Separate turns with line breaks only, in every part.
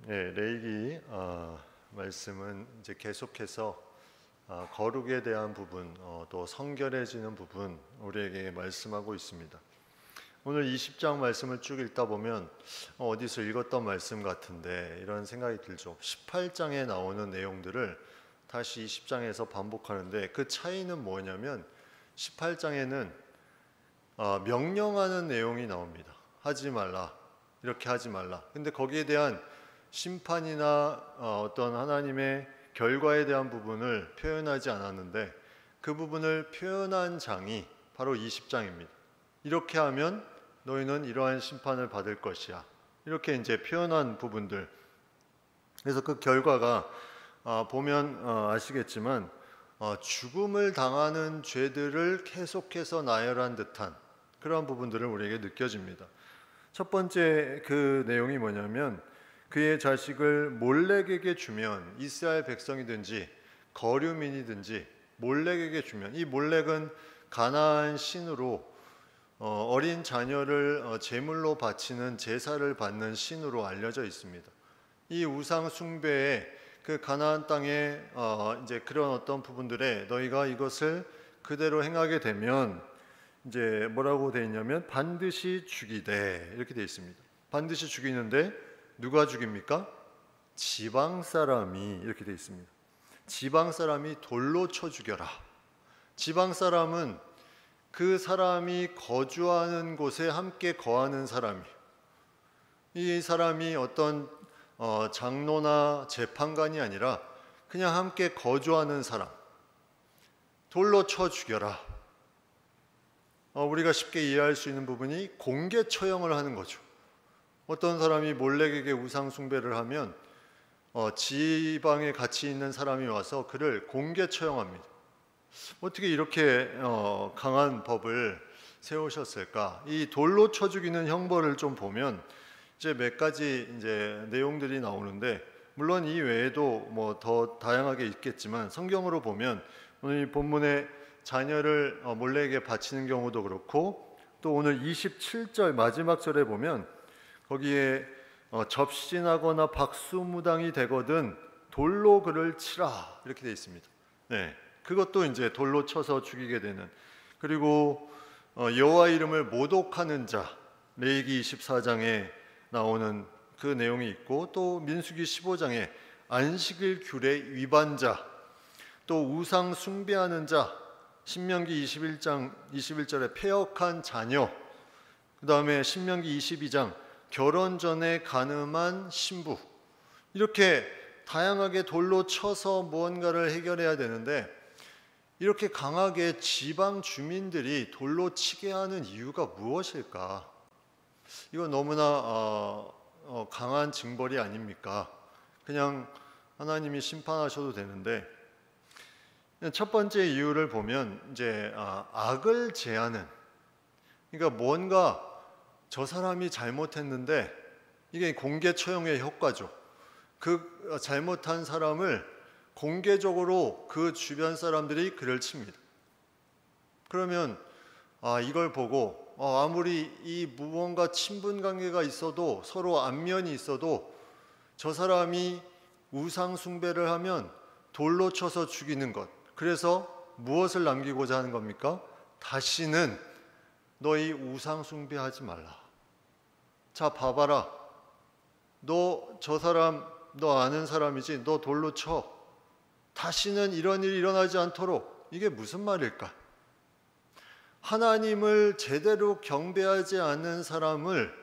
네, 레이기 말씀은 이제 계속해서 거룩에 대한 부분, 또 성결해지는 부분 우리에게 말씀하고 있습니다. 오늘 20장 말씀을 쭉 읽다 보면 어디서 읽었던 말씀 같은데 이런 생각이 들죠. 18장에 나오는 내용들을 다시 20장에서 반복하는데 그 차이는 뭐냐면 18장에는 명령하는 내용이 나옵니다. 하지 말라, 이렇게 하지 말라. 근데 거기에 대한 심판이나 어떤 하나님의 결과에 대한 부분을 표현하지 않았는데 그 부분을 표현한 장이 바로 20장입니다. 이렇게 하면 너희는 이러한 심판을 받을 것이야. 이렇게 이제 표현한 부분들. 그래서 그 결과가 보면 아시겠지만 죽음을 당하는 죄들을 계속해서 나열한 듯한 그런 부분들을 우리에게 느껴집니다. 첫 번째 그 내용이 뭐냐면 그의 자식을 몰렉에게 주면 이스라엘 백성이든지 거류민이든지 몰렉에게 주면, 이 몰렉은 가나안 신으로 어린 자녀를 제물로 바치는 제사를 받는 신으로 알려져 있습니다. 이 우상 숭배의 그 가나안 땅에 이제 그런 어떤 부분들에 너희가 이것을 그대로 행하게 되면 이제 뭐라고 되어 있냐면 반드시 죽이되 이렇게 되어 있습니다. 반드시 죽이는데 누가 죽입니까? 지방 사람이 이렇게 되어 있습니다. 지방 사람이 돌로 쳐 죽여라. 지방 사람은 그 사람이 거주하는 곳에 함께 거하는 사람이에요. 이 사람이 어떤 장로나 재판관이 아니라 그냥 함께 거주하는 사람. 돌로 쳐 죽여라. 우리가 쉽게 이해할 수 있는 부분이 공개 처형을 하는 거죠. 어떤 사람이 몰렉에게 우상 숭배를 하면 지방에 같이 있는 사람이 와서 그를 공개 처형합니다. 어떻게 이렇게 강한 법을 세우셨을까? 이 돌로 쳐 죽이는 형벌을 좀 보면 이제 몇 가지 이제 내용들이 나오는데, 물론 이 외에도 뭐 더 다양하게 있겠지만 성경으로 보면 오늘 이 본문에 자녀를 몰렉에게 바치는 경우도 그렇고, 또 오늘 27절 마지막 절에 보면 거기에 접신하거나 박수무당이 되거든 돌로 그를 치라 이렇게 되어 있습니다. 네, 그것도 이제 돌로 쳐서 죽이게 되는. 그리고 여호와 이름을 모독하는 자, 레위기 24장에 나오는 그 내용이 있고, 또 민수기 15장에 안식일 규례 위반자, 또 우상 숭배하는 자, 신명기 21장 21절에 패역한 자녀, 그 다음에 신명기 22장 결혼 전에 간음한 신부, 이렇게 다양하게 돌로 쳐서 무언가를 해결해야 되는데 이렇게 강하게 지방 주민들이 돌로 치게 하는 이유가 무엇일까? 이거 너무나 강한 징벌이 아닙니까? 그냥 하나님이 심판하셔도 되는데, 첫 번째 이유를 보면 이제 악을 제하는, 그러니까 뭔가 저 사람이 잘못했는데 이게 공개 처형의 효과죠. 그 잘못한 사람을 공개적으로 그 주변 사람들이 그를 칩니다. 그러면 이걸 보고 아무리 이 무언가 친분 관계가 있어도, 서로 안면이 있어도 저 사람이 우상 숭배를 하면 돌로 쳐서 죽이는 것. 그래서 무엇을 남기고자 하는 겁니까? 다시는 너희 우상 숭배하지 말라. 자, 봐봐라. 너 저 사람, 너 아는 사람이지? 너 돌로 쳐. 다시는 이런 일이 일어나지 않도록. 이게 무슨 말일까? 하나님을 제대로 경배하지 않는 사람을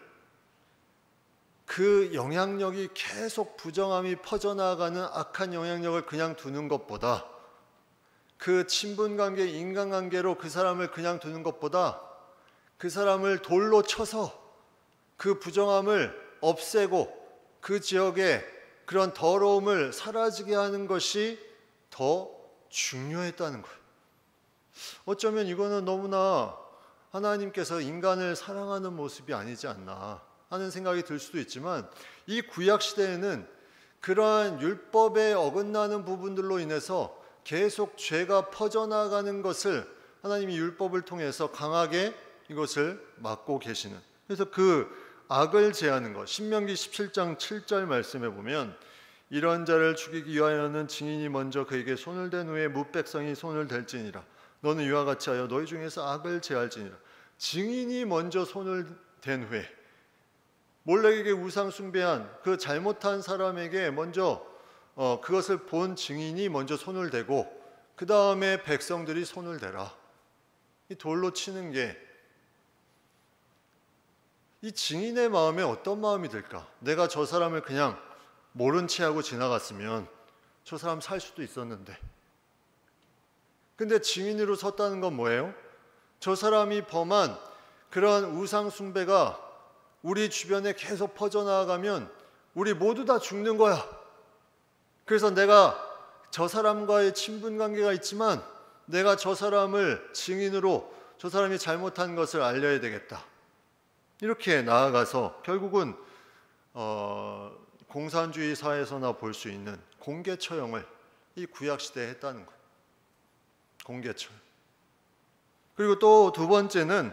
그 영향력이 계속 부정함이 퍼져나가는 악한 영향력을 그냥 두는 것보다, 그 친분관계, 인간관계로 그 사람을 그냥 두는 것보다 그 사람을 돌로 쳐서 그 부정함을 없애고 그 지역에 그런 더러움을 사라지게 하는 것이 더 중요했다는 거예요. 어쩌면 이거는 너무나 하나님께서 인간을 사랑하는 모습이 아니지 않나 하는 생각이 들 수도 있지만, 이 구약 시대에는 그러한 율법에 어긋나는 부분들로 인해서 계속 죄가 퍼져나가는 것을 하나님이 율법을 통해서 강하게 이것을 막고 계시는, 그래서 그 악을 제하는 것. 신명기 17장 7절 말씀에 보면 이런 자를 죽이기 위하여는 증인이 먼저 그에게 손을 댄 후에 뭇백성이 손을 댈지니라. 너는 이와 같이 하여 너희 중에서 악을 제할지니라. 증인이 먼저 손을 댄 후에 몰렉에게 우상 숭배한 그 잘못한 사람에게 먼저 그것을 본 증인이 먼저 손을 대고 그 다음에 백성들이 손을 대라. 이 돌로 치는 게 이 증인의 마음에 어떤 마음이 들까? 내가 저 사람을 그냥 모른 채 하고 지나갔으면 저 사람 살 수도 있었는데, 근데 증인으로 섰다는 건 뭐예요? 저 사람이 범한 그런 우상 숭배가 우리 주변에 계속 퍼져나가면 우리 모두 다 죽는 거야. 그래서 내가 저 사람과의 친분 관계가 있지만 내가 저 사람을 증인으로 저 사람이 잘못한 것을 알려야 되겠다. 이렇게 나아가서 결국은 공산주의 사회에서나 볼 수 있는 공개 처형을 이 구약 시대에 했다는 거예요. 공개 처형. 그리고 또 두 번째는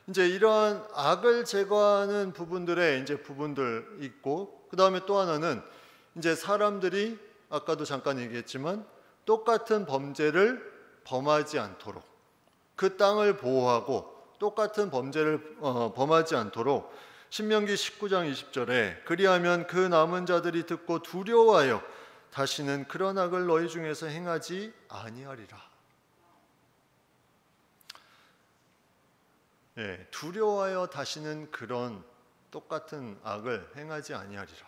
이제 이러한 악을 제거하는 부분들 있고, 그 다음에 또 하나는 이제 사람들이 아까도 잠깐 얘기했지만 똑같은 범죄를 범하지 않도록 그 땅을 보호하고 똑같은 범죄를 범하지 않도록 신명기 19장 20절에 그리하면 그 남은 자들이 듣고 두려워하여 다시는 그런 악을 너희 중에서 행하지 아니하리라. 두려워하여 다시는 그런 똑같은 악을 행하지 아니하리라.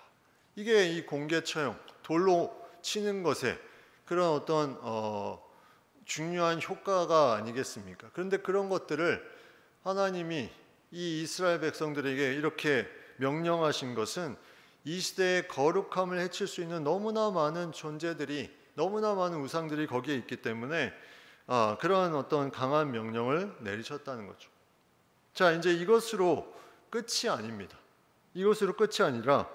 이게 이 공개 처형, 돌로 치는 것에 그런 어떤 중요한 효과가 아니겠습니까? 그런데 그런 것들을 하나님이 이 이스라엘 백성들에게 이렇게 명령하신 것은 이 시대의 거룩함을 해칠 수 있는 너무나 많은 존재들이, 너무나 많은 우상들이 거기에 있기 때문에 그러한 어떤 강한 명령을 내리셨다는 거죠. 자, 이제 이것으로 끝이 아닙니다. 이것으로 끝이 아니라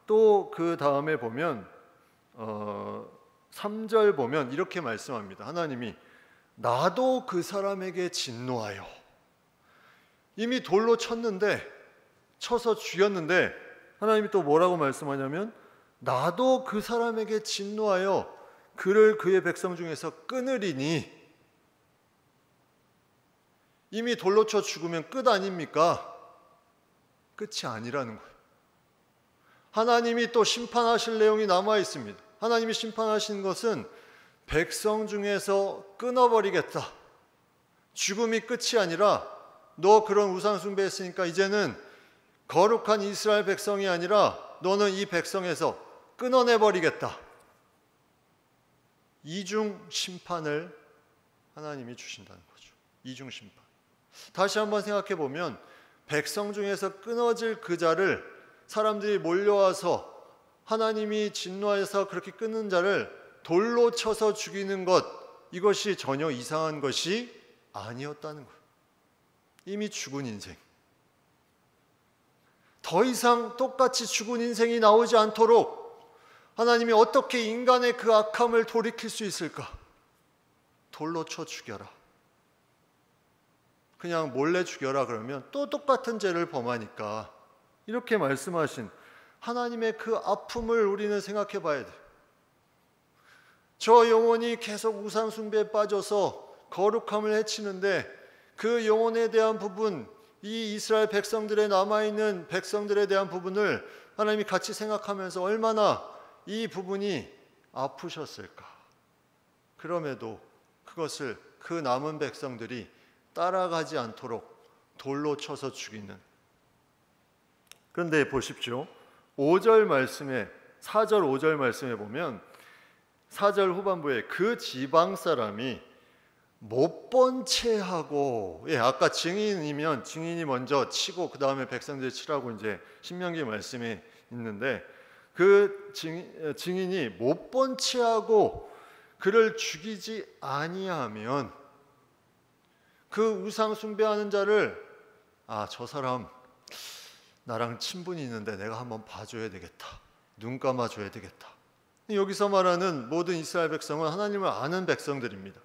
또 그 다음에 보면 3절 보면 이렇게 말씀합니다. 하나님이 나도 그 사람에게 진노하여, 이미 돌로 쳐서 죽였는데 하나님이 또 뭐라고 말씀하냐면 나도 그 사람에게 진노하여 그를 그의 백성 중에서 끊으리니. 이미 돌로 쳐 죽으면 끝 아닙니까? 끝이 아니라는 거예요. 하나님이 또 심판하실 내용이 남아 있습니다. 하나님이 심판하신 것은 백성 중에서 끊어버리겠다. 죽음이 끝이 아니라 너 그런 우상 숭배했으니까 이제는 거룩한 이스라엘 백성이 아니라 너는 이 백성에서 끊어내버리겠다. 이중 심판을 하나님이 주신다는 거죠. 이중 심판. 다시 한번 생각해 보면 백성 중에서 끊어질 그 자를 사람들이 몰려와서 하나님이 진노해서 그렇게 끊는 자를 돌로 쳐서 죽이는 것, 이것이 전혀 이상한 것이 아니었다는 거예요. 이미 죽은 인생, 더 이상 똑같이 죽은 인생이 나오지 않도록 하나님이 어떻게 인간의 그 악함을 돌이킬 수 있을까? 돌로 쳐 죽여라. 그냥 몰래 죽여라 그러면 또 똑같은 죄를 범하니까, 이렇게 말씀하신 하나님의 그 아픔을 우리는 생각해 봐야 돼요. 저 영혼이 계속 우상 숭배에 빠져서 거룩함을 해치는데 그 영혼에 대한 부분, 이 이스라엘 백성들에 남아있는 백성들에 대한 부분을 하나님이 같이 생각하면서 얼마나 이 부분이 아프셨을까. 그럼에도 그것을 그 남은 백성들이 따라가지 않도록 돌로 쳐서 죽이는. 그런데 보십시오. 5절 말씀에, 4절 5절 말씀에 보면 4절 후반부에 그 지방 사람이 못 본 채 하고, 아까 증인이면 증인이 먼저 치고 그 다음에 백성들이 치라고 이제 신명기 말씀에 있는데, 그 증인이 못 본 채 하고 그를 죽이지 아니하면 그 우상 숭배하는 자를 저 사람 나랑 친분이 있는데 내가 한번 봐줘야 되겠다, 눈 감아줘야 되겠다. 여기서 말하는 모든 이스라엘 백성은 하나님을 아는 백성들입니다.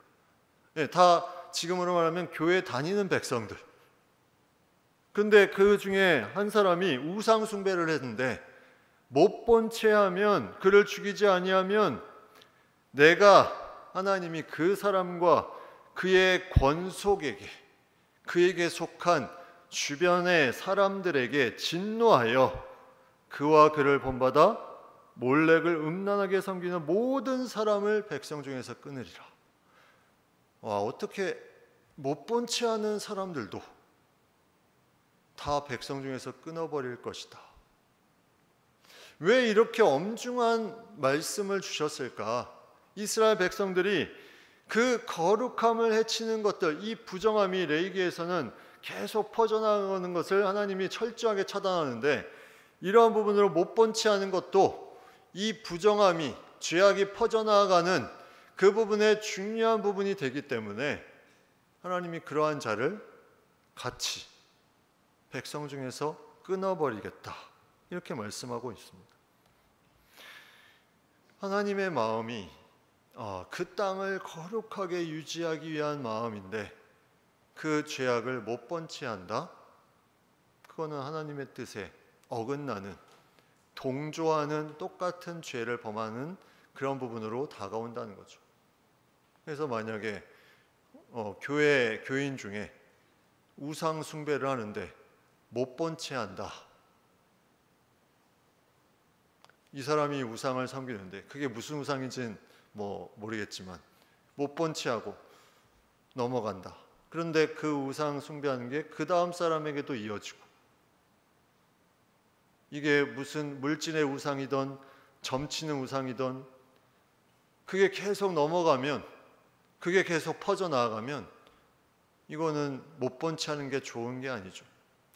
다 지금으로 말하면 교회 다니는 백성들. 근데 그 중에 한 사람이 우상 숭배를 했는데 못 본 채 하면, 그를 죽이지 아니하면 내가, 하나님이 그 사람과 그의 권속에게, 그에게 속한 주변의 사람들에게 진노하여 그와 그를 본받아 몰렉을 음란하게 섬기는 모든 사람을 백성 중에서 끊으리라. 와, 어떻게 못 본 채 하는 사람들도 다 백성 중에서 끊어버릴 것이다. 왜 이렇게 엄중한 말씀을 주셨을까? 이스라엘 백성들이 그 거룩함을 해치는 것들, 이 부정함이 레위기에서는 계속 퍼져나가는 것을 하나님이 철저하게 차단하는데, 이러한 부분으로 못 본 채 하는 것도 이 부정함이, 죄악이 퍼져나가는 그 부분의 중요한 부분이 되기 때문에 하나님이 그러한 자를 같이 백성 중에서 끊어버리겠다, 이렇게 말씀하고 있습니다. 하나님의 마음이 그 땅을 거룩하게 유지하기 위한 마음인데 그 죄악을 못 본 채 한다? 그거는 하나님의 뜻에 어긋나는, 동조하는, 똑같은 죄를 범하는 그런 부분으로 다가온다는 거죠. 그래서 만약에 교회 교인 중에 우상 숭배를 하는데 못 본 채 한다. 이 사람이 우상을 섬기는데 그게 무슨 우상인지는 모르겠지만 못 본 채 하고 넘어간다. 그런데 그 우상 숭배하는 게 그 다음 사람에게도 이어지고, 이게 무슨 물질의 우상이든 점치는 우상이든 그게 계속 넘어가면, 그게 계속 퍼져나가면 이거는 못 본 채 하는 게 좋은 게 아니죠.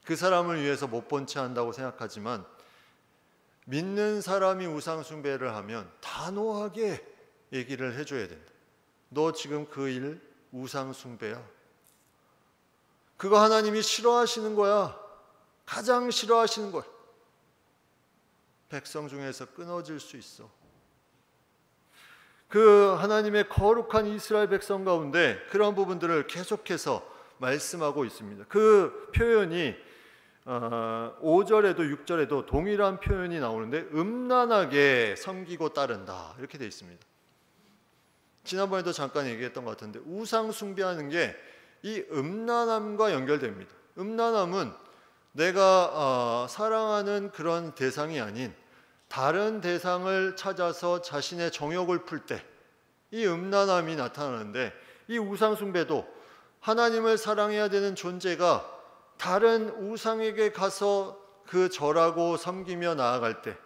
그 사람을 위해서 못 본 채 한다고 생각하지만 믿는 사람이 우상 숭배를 하면 단호하게 얘기를 해줘야 된다. 너 지금 그 일 우상 숭배야. 그거 하나님이 싫어하시는 거야. 가장 싫어하시는 거야. 백성 중에서 끊어질 수 있어. 그 하나님의 거룩한 이스라엘 백성 가운데 그런 부분들을 계속해서 말씀하고 있습니다. 그 표현이 5절에도 6절에도 동일한 표현이 나오는데 음란하게 섬기고 따른다, 이렇게 되어 있습니다. 지난번에도 잠깐 얘기했던 것 같은데 우상 숭배하는 게 이 음란함과 연결됩니다. 음란함은 내가 사랑하는 그런 대상이 아닌 다른 대상을 찾아서 자신의 정욕을 풀 때 이 음란함이 나타나는데, 이 우상 숭배도 하나님을 사랑해야 되는 존재가 다른 우상에게 가서 그 절하고 섬기며 나아갈 때,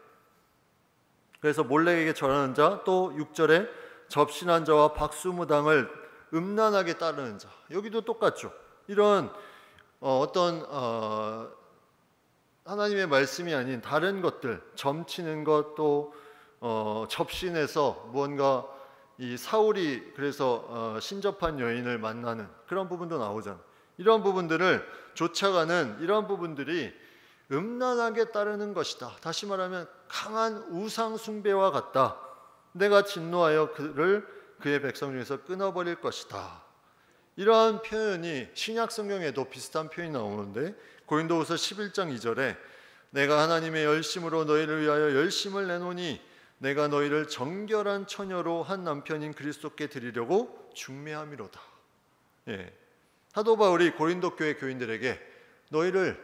그래서 몰렉에게 절하는 자, 또 6절에 접신한 자와 박수무당을 음란하게 따르는 자, 여기도 똑같죠. 이런 어떤 하나님의 말씀이 아닌 다른 것들, 점치는 것, 또 접신해서 무언가, 이 사울이 그래서 신접한 여인을 만나는 그런 부분도 나오잖아요. 이런 부분들을 쫓아가는 이런 부분들이 음란하게 따르는 것이다. 다시 말하면 강한 우상 숭배와 같다. 내가 진노하여 그의 백성 중에서 끊어버릴 것이다. 이러한 표현이 신약 성경에도 비슷한 표현이 나오는데 고린도후서 11장 2절에 내가 하나님의 열심으로 너희를 위하여 열심을 내노니 내가 너희를 정결한 처녀로 한 남편인 그리스도께 드리려고 중매함이로다. 사도 바울이 고린도 교회 교인들에게 너희를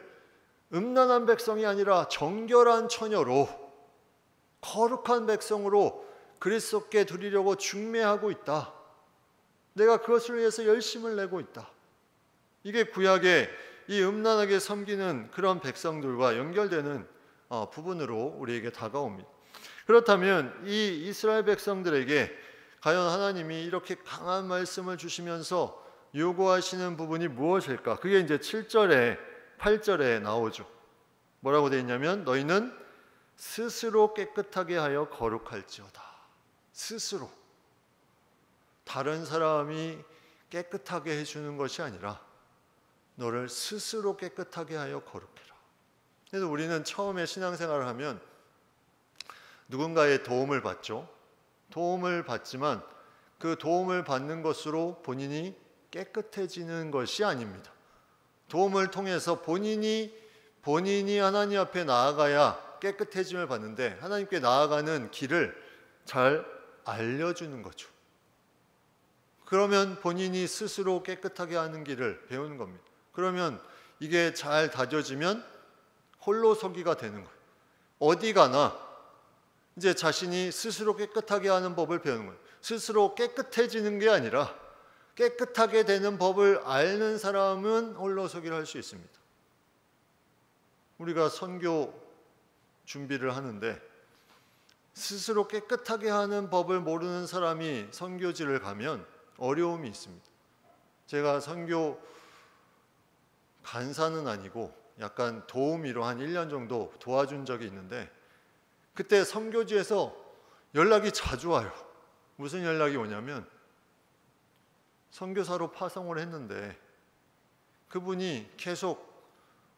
음란한 백성이 아니라 정결한 처녀로, 거룩한 백성으로 그리스도께 드리려고 중매하고 있다. 내가 그것을 위해서 열심을 내고 있다. 이게 구약의 이 음란하게 섬기는 그런 백성들과 연결되는 부분으로 우리에게 다가옵니다. 그렇다면 이 이스라엘 백성들에게 과연 하나님이 이렇게 강한 말씀을 주시면서 요구하시는 부분이 무엇일까? 그게 이제 7절에 8절에 나오죠. 뭐라고 되어 있냐면 너희는 스스로 깨끗하게 하여 거룩할지어다. 스스로. 다른 사람이 깨끗하게 해주는 것이 아니라 너를 스스로 깨끗하게 하여 거룩해라. 그래서 우리는 처음에 신앙생활을 하면 누군가의 도움을 받죠. 도움을 받지만 그 도움을 받는 것으로 본인이 깨끗해지는 것이 아닙니다. 도움을 통해서 본인이 하나님 앞에 나아가야 깨끗해짐을 받는데 하나님께 나아가는 길을 잘 알려주는 거죠. 그러면 본인이 스스로 깨끗하게 하는 길을 배우는 겁니다. 그러면 이게 잘 다져지면 홀로 서기가 되는 거예요. 어디 가나 이제 자신이 스스로 깨끗하게 하는 법을 배우는 거예요. 스스로 깨끗해지는 게 아니라 깨끗하게 되는 법을 아는 사람은 홀로 서기를 할 수 있습니다. 우리가 선교 준비를 하는데 스스로 깨끗하게 하는 법을 모르는 사람이 선교지를 가면 어려움이 있습니다. 제가 선교 간사는 아니고 약간 도우미로 한 1년 정도 도와준 적이 있는데 그때 선교지에서 연락이 자주 와요. 무슨 연락이 오냐면 선교사로 파송을 했는데 그분이 계속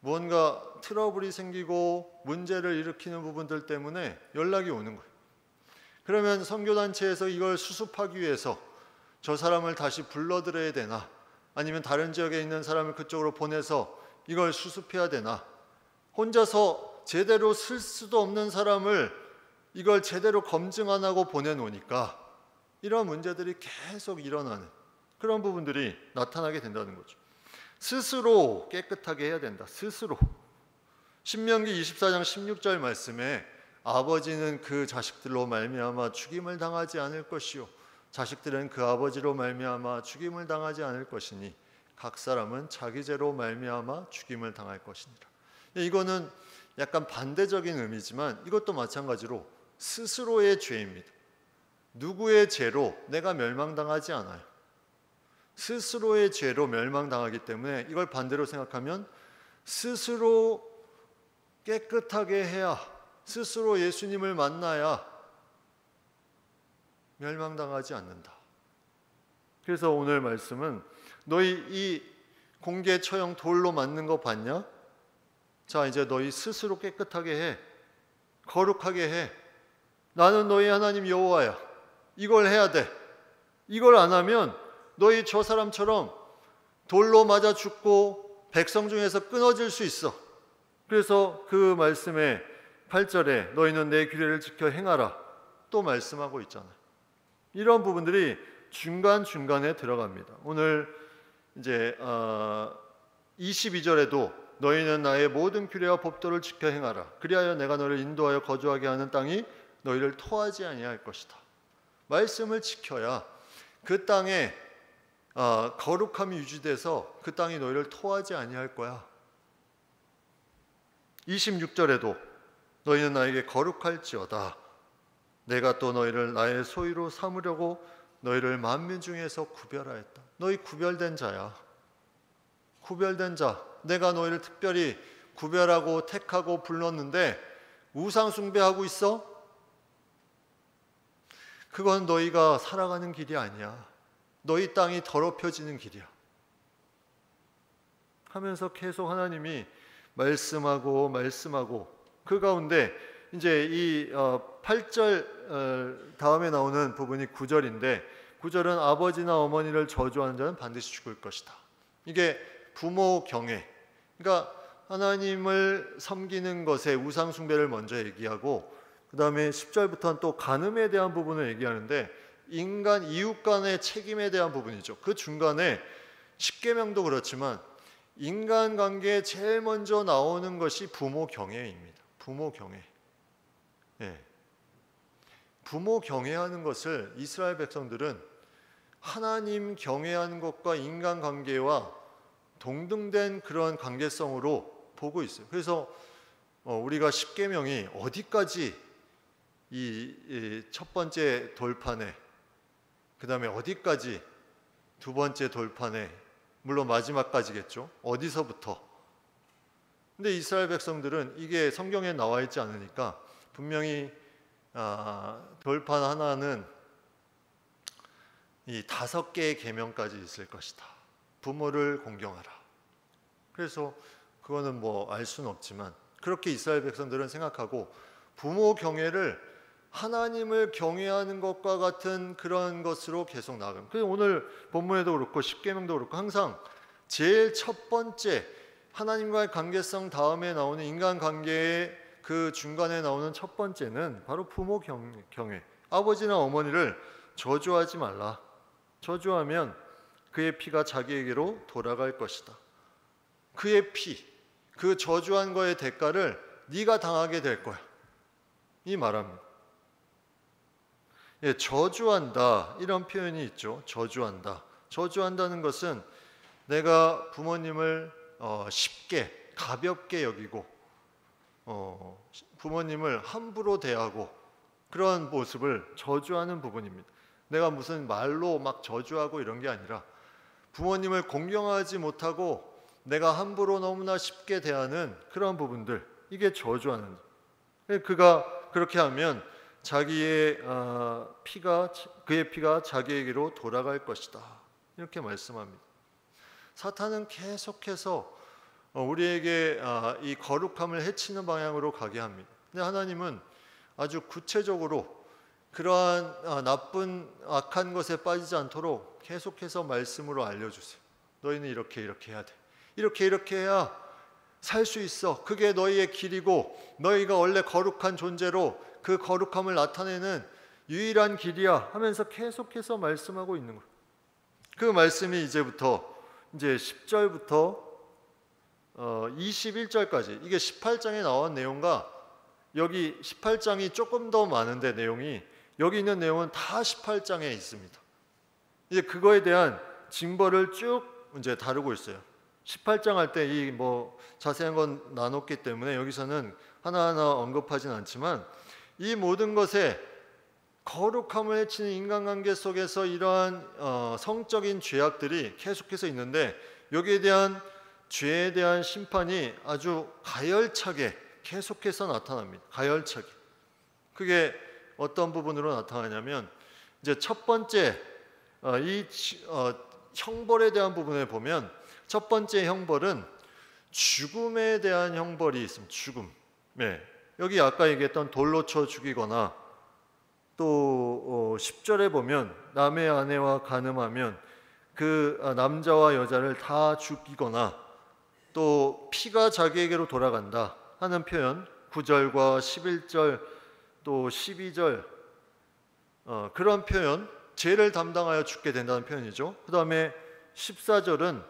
무언가 트러블이 생기고 문제를 일으키는 부분들 때문에 연락이 오는 거예요. 그러면 선교단체에서 이걸 수습하기 위해서 저 사람을 다시 불러들여야 되나 아니면 다른 지역에 있는 사람을 그쪽으로 보내서 이걸 수습해야 되나 혼자서 제대로 쓸 수도 없는 사람을 이걸 제대로 검증 안 하고 보내놓으니까 이런 문제들이 계속 일어나는 그런 부분들이 나타나게 된다는 거죠. 스스로 깨끗하게 해야 된다. 스스로. 신명기 24장 16절 말씀에 아버지는 그 자식들로 말미암아 죽임을 당하지 않을 것이요 자식들은 그 아버지로 말미암아 죽임을 당하지 않을 것이니 각 사람은 자기 죄로 말미암아 죽임을 당할 것이니라. 이거는 약간 반대적인 의미지만 이것도 마찬가지로 스스로의 죄입니다. 누구의 죄로 내가 멸망당하지 않아요. 스스로의 죄로 멸망당하기 때문에 이걸 반대로 생각하면 스스로 깨끗하게 해야 스스로 예수님을 만나야 멸망당하지 않는다. 그래서 오늘 말씀은 너희 이 공개 처형 돌로 맞는 거 봤냐? 자 이제 너희 스스로 깨끗하게 해. 거룩하게 해. 나는 너희 하나님 여호와야. 이걸 해야 돼. 이걸 안 하면 너희 저 사람처럼 돌로 맞아 죽고 백성 중에서 끊어질 수 있어. 그래서 그 말씀에 8절에 너희는 내 규례를 지켜 행하라 또 말씀하고 있잖아요. 이런 부분들이 중간중간에 들어갑니다. 오늘 이제 22절에도 너희는 나의 모든 규례와 법도를 지켜 행하라. 그리하여 내가 너를 인도하여 거주하게 하는 땅이 너희를 토하지 아니할 것이다. 말씀을 지켜야 그 땅에 거룩함이 유지돼서 그 땅이 너희를 토하지 아니할 거야. 26절에도 너희는 나에게 거룩할지어다. 내가 또 너희를 나의 소유로 삼으려고 너희를 만민 중에서 구별하였다. 너희 구별된 자야. 구별된 자. 내가 너희를 특별히 구별하고 택하고 불렀는데 우상 숭배하고 있어? 그건 너희가 살아가는 길이 아니야. 너희 땅이 더럽혀지는 길이야. 하면서 계속 하나님이 말씀하고 그 가운데 이제 이 8절 다음에 나오는 부분이 9절인데 9절은 아버지나 어머니를 저주하는 자는 반드시 죽을 것이다. 이게 부모 경외. 그러니까 하나님을 섬기는 것에 우상 숭배를 먼저 얘기하고 그 다음에 10절부터는 또 간음에 대한 부분을 얘기하는데 인간 이웃 간의 책임에 대한 부분이죠. 그 중간에 십계명도 그렇지만 인간관계에 제일 먼저 나오는 것이 부모 경외입니다. 부모 경외. 예. 부모 경외하는 것을 이스라엘 백성들은 하나님 경외하는 것과 인간관계와 동등된 그런 관계성으로 보고 있어요. 그래서 우리가 십계명이 어디까지 이 첫 번째 돌판에 그 다음에 어디까지 두 번째 돌판에 물론 마지막까지겠죠. 어디서부터. 근데 이스라엘 백성들은 이게 성경에 나와 있지 않으니까 분명히 돌판 하나는 이 5개의 계명까지 있을 것이다. 부모를 공경하라. 그래서 그거는 뭐 알 수는 없지만 그렇게 이스라엘 백성들은 생각하고 부모 경외를 하나님을 경외하는 것과 같은 그런 것으로 계속 나아갑니다. 그래서 오늘 본문에도 그렇고 십계명도 그렇고 항상 제일 첫 번째 하나님과의 관계성 다음에 나오는 인간관계의 그 중간에 나오는 첫 번째는 바로 부모 경외. 아버지나 어머니를 저주하지 말라. 저주하면 그의 피가 자기에게로 돌아갈 것이다. 그의 피, 그 저주한 거의 대가를 네가 당하게 될 거야. 이 말합니다. 예, 저주한다 이런 표현이 있죠. 저주한다. 저주한다는 것은 내가 부모님을 쉽게 가볍게 여기고 부모님을 함부로 대하고 그런 모습을 저주하는 부분입니다. 내가 무슨 말로 막 저주하고 이런 게 아니라 부모님을 공경하지 못하고 내가 함부로 너무나 쉽게 대하는 그런 부분들, 이게 저주하는. 그가 그렇게 하면 자기의 그의 피가 자기에게로 돌아갈 것이다. 이렇게 말씀합니다. 사탄은 계속해서 우리에게 이 거룩함을 해치는 방향으로 가게 합니다. 근데 하나님은 아주 구체적으로 그러한 나쁜 악한 것에 빠지지 않도록 계속해서 말씀으로 알려주세요. 너희는 이렇게 해야 돼. 이렇게 해야 살 수 있어. 그게 너희의 길이고 너희가 원래 거룩한 존재로 그 거룩함을 나타내는 유일한 길이야 하면서 계속해서 말씀하고 있는 거예요. 그 말씀이 이제 10절부터 21절까지, 이게 18장에 나온 내용과 여기 18장이 조금 더 많은데 내용이, 여기 있는 내용은 다 18장에 있습니다. 이제 그거에 대한 징벌을 쭉 이제 다루고 있어요. 18장 할 때 이 자세한 건 나눴기 때문에 여기서는 하나하나 언급하진 않지만, 이 모든 것에 거룩함을 해치는 인간관계 속에서 이러한 성적인 죄악들이 계속해서 있는데, 여기에 대한 죄에 대한 심판이 아주 가열차게 계속해서 나타납니다. 가열차게. 그게 어떤 부분으로 나타나냐면, 이제 첫 번째 형벌에 대한 부분에 보면, 첫 번째 형벌은 죽음에 대한 형벌이 있습니다. 죽음. 네. 여기 아까 얘기했던 돌로 쳐 죽이거나, 또 10절에 보면 남의 아내와 간음하면 그 남자와 여자를 다 죽이거나, 또 피가 자기에게로 돌아간다 하는 표현, 9절과 11절 또 12절 그런 표현, 죄를 담당하여 죽게 된다는 표현이죠. 그 다음에 14절은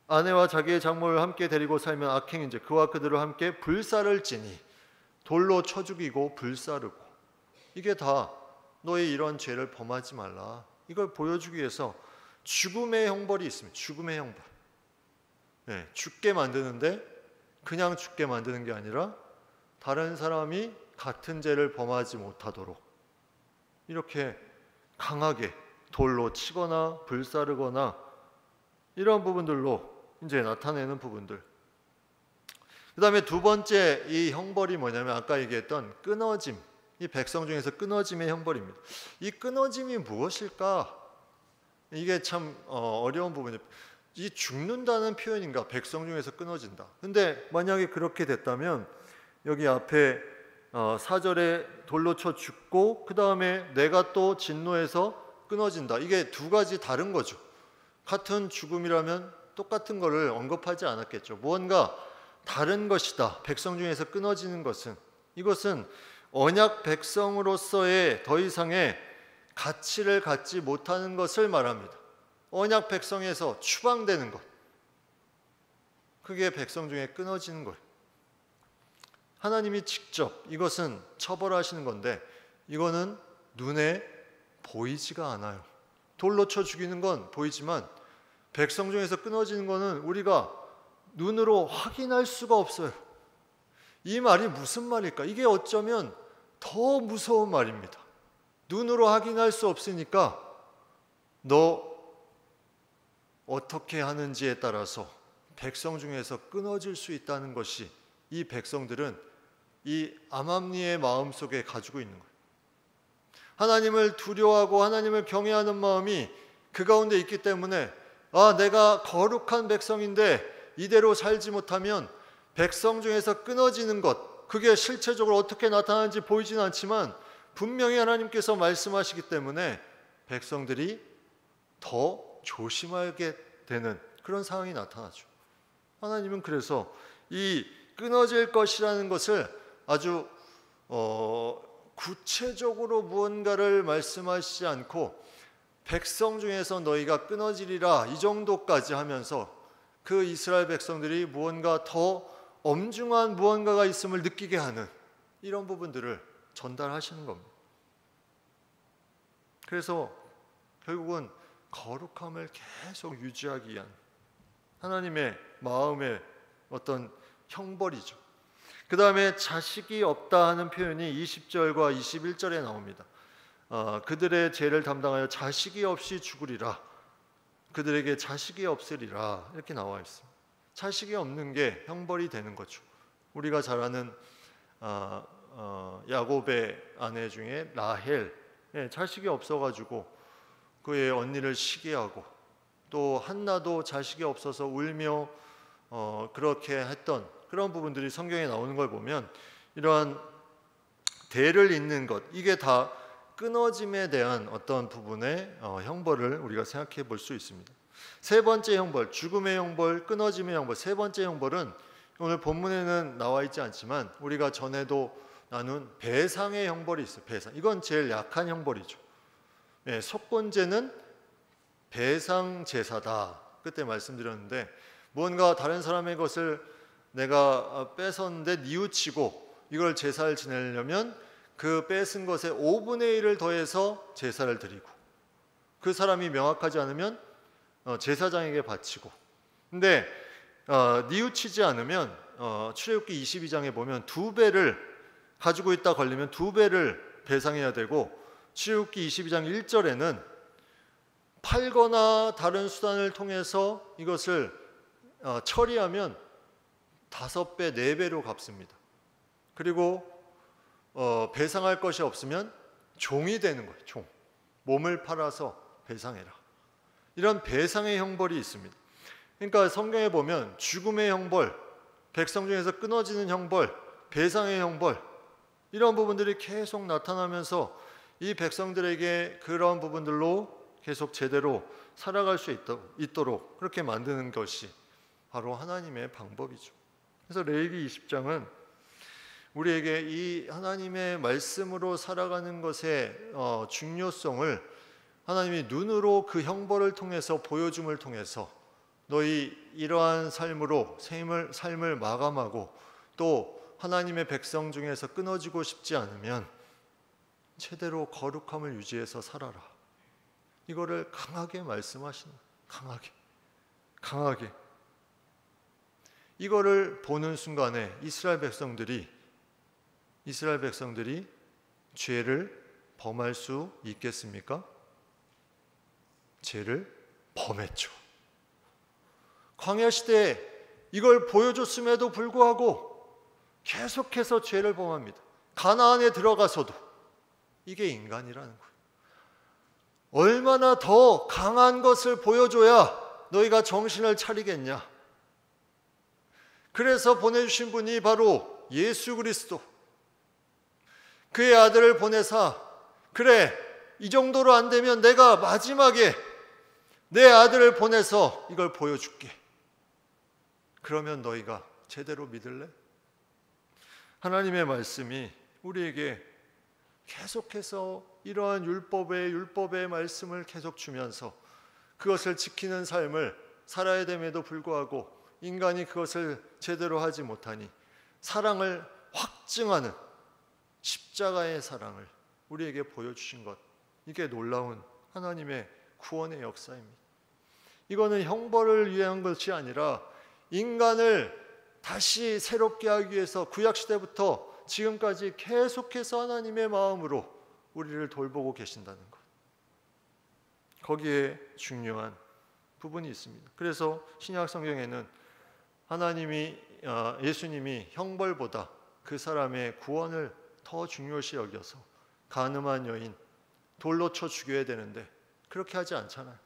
아내와 자기의 장모를 함께 데리고 살면 악행인지 그와 그들을 함께 불사를 지니, 돌로 쳐 죽이고 불사르고, 이게 다 너희 이런 죄를 범하지 말라, 이걸 보여주기 위해서 죽음의 형벌이 있습니다. 죽음의 형벌. 네, 죽게 만드는데 그냥 죽게 만드는 게 아니라 다른 사람이 같은 죄를 범하지 못하도록 이렇게 강하게 돌로 치거나 불사르거나, 이런 부분들로 이제 나타내는 부분들. 그 다음에 두 번째 이 형벌이 뭐냐면, 아까 얘기했던 끊어짐, 이 백성 중에서 끊어짐의 형벌입니다. 이 끊어짐이 무엇일까? 이게 참 어려운 부분이에요. 이 죽는다는 표현인가, 백성 중에서 끊어진다. 근데 만약에 그렇게 됐다면 여기 앞에 4절에 돌로 쳐 죽고 그 다음에 내가 또 진노해서 끊어진다, 이게 두 가지 다른 거죠. 같은 죽음이라면 똑같은 거를 언급하지 않았겠죠. 무언가 다른 것이다. 백성 중에서 끊어지는 것은, 이것은 언약 백성으로서의 더 이상의 가치를 갖지 못하는 것을 말합니다. 언약 백성에서 추방되는 것, 그게 백성 중에 끊어지는 거예요. 하나님이 직접 이것은 처벌하시는 건데, 이거는 눈에 보이지가 않아요. 돌로 쳐 죽이는 건 보이지만 백성 중에서 끊어지는 거는 우리가 눈으로 확인할 수가 없어요. 이 말이 무슨 말일까? 이게 어쩌면 더 무서운 말입니다. 눈으로 확인할 수 없으니까 너 어떻게 하는지에 따라서 백성 중에서 끊어질 수 있다는 것이, 이 백성들은 이 암암리의 마음속에 가지고 있는 거예요. 하나님을 두려워하고 하나님을 경외하는 마음이 그 가운데 있기 때문에, 내가 거룩한 백성인데 이대로 살지 못하면 백성 중에서 끊어지는 것, 그게 실체적으로 어떻게 나타나는지 보이지는 않지만 분명히 하나님께서 말씀하시기 때문에 백성들이 더 조심하게 되는 그런 상황이 나타나죠. 하나님은 그래서 이 끊어질 것이라는 것을 아주 구체적으로 무언가를 말씀하시지 않고 백성 중에서 너희가 끊어지리라 이 정도까지 하면서 그 이스라엘 백성들이 무언가 더 엄중한 무언가가 있음을 느끼게 하는 이런 부분들을 전달하시는 겁니다. 그래서 결국은 거룩함을 계속 유지하기 위한 하나님의 마음의 어떤 형벌이죠. 그 다음에 자식이 없다 하는 표현이 20절과 21절에 나옵니다. 그들의 죄를 담당하여 자식이 없이 죽으리라. 그들에게 자식이 없으리라. 이렇게 나와 있습니다. 자식이 없는 게 형벌이 되는 거죠. 우리가 잘 아는 야곱의 아내 중에 라헬, 자식이 없어가지고 그의 언니를 시기하고 또 한나도 자식이 없어서 울며 그렇게 했던 그런 부분들이 성경에 나오는 걸 보면 이러한 대를 잇는 것, 이게 다 끊어짐에 대한 어떤 부분의 형벌을 우리가 생각해 볼 수 있습니다. 세 번째 형벌, 죽음의 형벌, 끊어짐의 형벌. 세 번째 형벌은 오늘 본문에는 나와 있지 않지만 우리가 전에도 나눈 배상의 형벌이 있어요. 배상. 이건 제일 약한 형벌이죠. 속건제는 배상 제사다. 그때 말씀드렸는데 무언가 다른 사람의 것을 내가 뺏었는데 뉘우치고 이걸 제사를 지내려면 그 뺏은 것의 5분의 1을 더해서 제사를 드리고 그 사람이 명확하지 않으면 제사장에게 바치고, 근데 뉘우치지 않으면 출애굽기 22장에 보면 2배를 가지고 있다 걸리면 2배를 배상해야 되고, 출애굽기 22장 1절에는 팔거나 다른 수단을 통해서 이것을 처리하면 5배, 4배로 갚습니다. 그리고 배상할 것이 없으면 종이 되는 거예요. 종. 몸을 팔아서 배상해라. 이런 배상의 형벌이 있습니다. 그러니까 성경에 보면 죽음의 형벌, 백성 중에서 끊어지는 형벌, 배상의 형벌, 이런 부분들이 계속 나타나면서 이 백성들에게 그런 부분들로 계속 제대로 살아갈 수 있도록 그렇게 만드는 것이 바로 하나님의 방법이죠. 그래서 레위기 20장은 우리에게 이 하나님의 말씀으로 살아가는 것의 중요성을 하나님이 눈으로 그 형벌을 통해서 보여줌을 통해서 너희 이러한 삶으로 삶을 마감하고 또 하나님의 백성 중에서 끊어지고 싶지 않으면 제대로 거룩함을 유지해서 살아라. 이거를 강하게 말씀하시는, 강하게 이거를 보는 순간에 이스라엘 백성들이 죄를 범할 수 있겠습니까? 죄를 범했죠. 광야 시대에 이걸 보여줬음에도 불구하고 계속해서 죄를 범합니다. 가나안에 들어가서도. 이게 인간이라는 거예요. 얼마나 더 강한 것을 보여줘야 너희가 정신을 차리겠냐. 그래서 보내주신 분이 바로 예수 그리스도, 그의 아들을 보내사, 그래 이 정도로 안 되면 내가 마지막에 내 아들을 보내서 이걸 보여줄게. 그러면 너희가 제대로 믿을래? 하나님의 말씀이 우리에게 계속해서 이러한 율법의 말씀을 계속 주면서 그것을 지키는 삶을 살아야 됨에도 불구하고 인간이 그것을 제대로 하지 못하니 사랑을 확증하는 십자가의 사랑을 우리에게 보여주신 것, 이게 놀라운 하나님의 구원의 역사입니다. 이거는 형벌을 위한 것이 아니라 인간을 다시 새롭게 하기 위해서 구약시대부터 지금까지 계속해서 하나님의 마음으로 우리를 돌보고 계신다는 것, 거기에 중요한 부분이 있습니다. 그래서 신약 성경에는 예수님이 형벌보다 그 사람의 구원을 더 중요시 여겨서 간음한 여인 돌로 쳐 죽여야 되는데 그렇게 하지 않잖아요.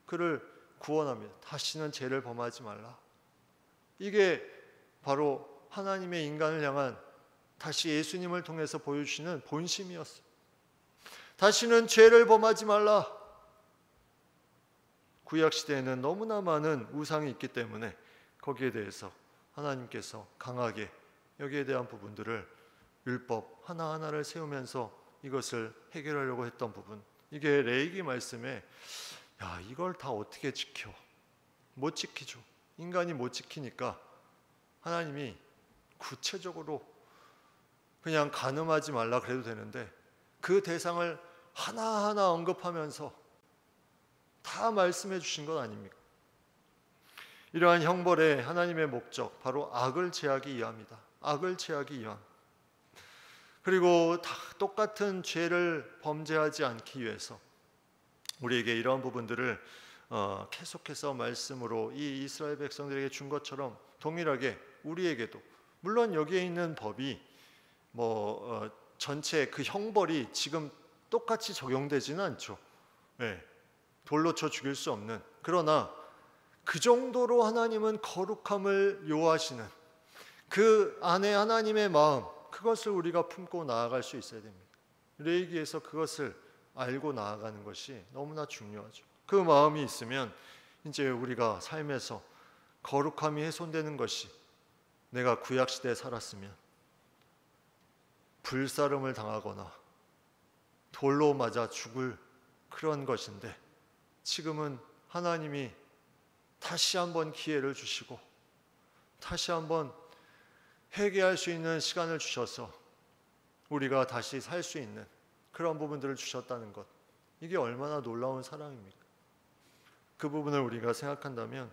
그를 구원합니다. 다시는 죄를 범하지 말라. 이게 바로 하나님의 인간을 향한 다시 예수님을 통해서 보여주시는 본심이었어요. 다시는 죄를 범하지 말라. 구약 시대에는 너무나 많은 우상이 있기 때문에 거기에 대해서 하나님께서 강하게 여기에 대한 부분들을 율법 하나하나를 세우면서 이것을 해결하려고 했던 부분, 이게 레위기 말씀에 야, 이걸 다 어떻게 지켜? 못 지키죠. 인간이 못 지키니까 하나님이 구체적으로 그냥 간음하지 말라 그래도 되는데 그 대상을 하나하나 언급하면서 다 말씀해 주신 것 아닙니까? 이러한 형벌의 하나님의 목적, 바로 악을 제하기 위함이다. 악을 제하기 위함. 그리고 다 똑같은 죄를 범죄하지 않기 위해서 우리에게 이러한 부분들을 계속해서 말씀으로 이 이스라엘 백성들에게 준 것처럼 동일하게 우리에게도, 물론 여기에 있는 법이 전체 그 형벌이 지금 똑같이 적용되지는 않죠. 네, 돌로 쳐 죽일 수 없는, 그러나 그 정도로 하나님은 거룩함을 요하시는 그 안에 하나님의 마음, 그것을 우리가 품고 나아갈 수 있어야 됩니다. 레위기에서 그것을 알고 나아가는 것이 너무나 중요하죠. 그 마음이 있으면 이제 우리가 삶에서 거룩함이 훼손되는 것이, 내가 구약 시대에 살았으면 불사름을 당하거나 돌로 맞아 죽을 그런 것인데, 지금은 하나님이 다시 한번 기회를 주시고 다시 한번 회개할 수 있는 시간을 주셔서 우리가 다시 살 수 있는 그런 부분들을 주셨다는 것, 이게 얼마나 놀라운 사랑입니까? 그 부분을 우리가 생각한다면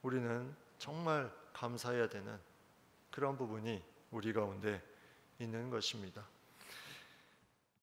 우리는 정말 감사해야 되는 그런 부분이 우리 가운데 있는 것입니다.